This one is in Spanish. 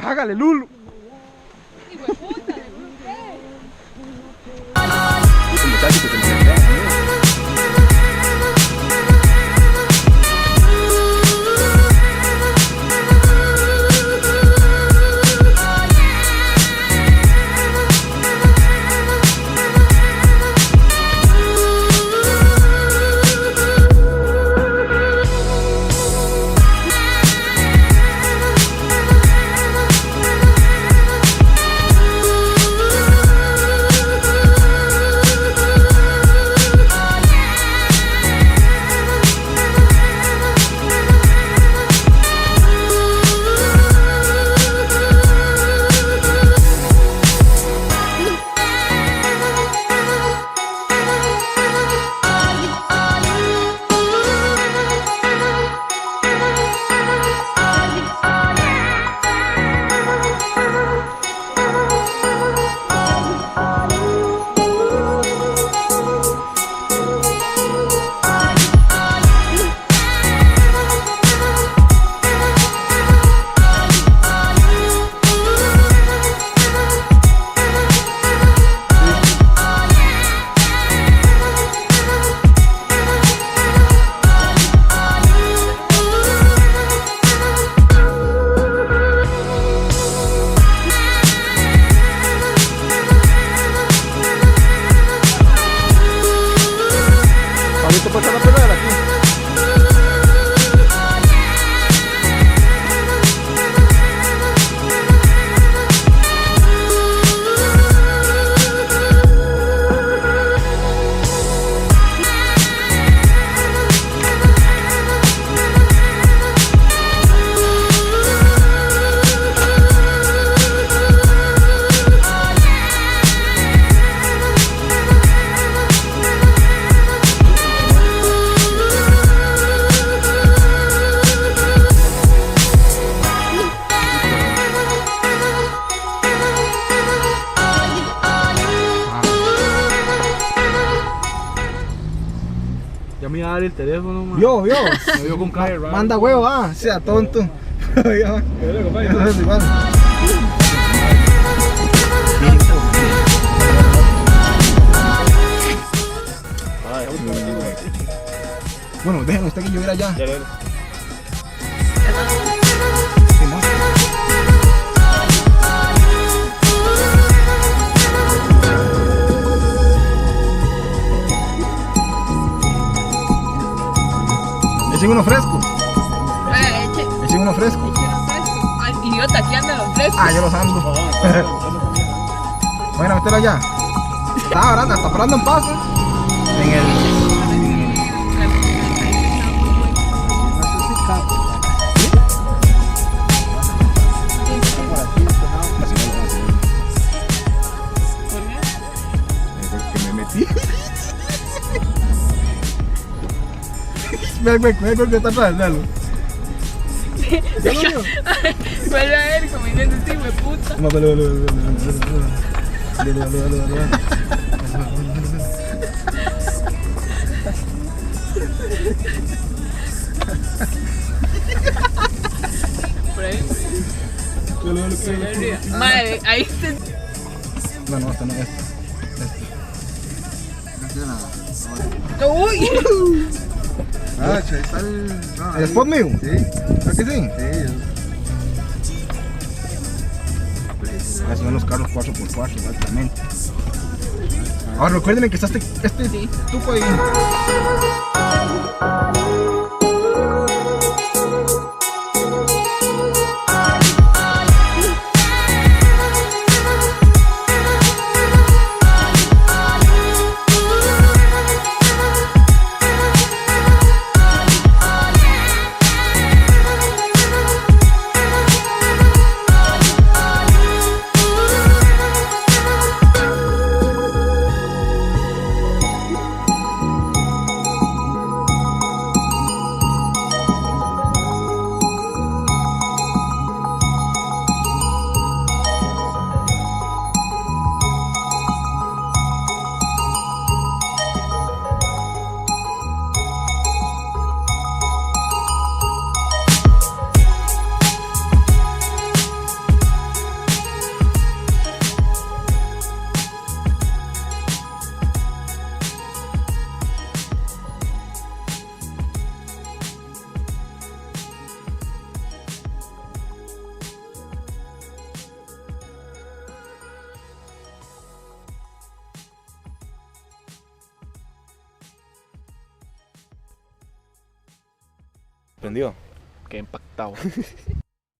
Hágale, Lulu. Hijo de puta, ¿de qué? Ahorita pasa la pelea aquí. Ya me iba a dar el teléfono, man. Vio. Me vio con cara de raro. Manda huevo, sea tonto. Ya, eso es igual. Bueno, déjenlo usted que yo ir allá. Sí, ¿no? Echen uno fresco. Echen uno fresco. Ay, idiota, aquí andan los frescos. Ah, yo los ando. Vayan a meterlo allá. Está parando en paso. En el. Ve que está atrás, dalo. Vuelve a ver como diciendo este hijo de puta. No, dale. Por ahí. Madre, ahí está. No, esta no es. Uy. Ah, ahí está el... No, ¿El spot mío? Sí. ¿Verdad que sí? Sí. Así son los carros 4x4, exactamente. Ahora recuerden que está este tuco ahí. ¿Prendió? Qué impactado.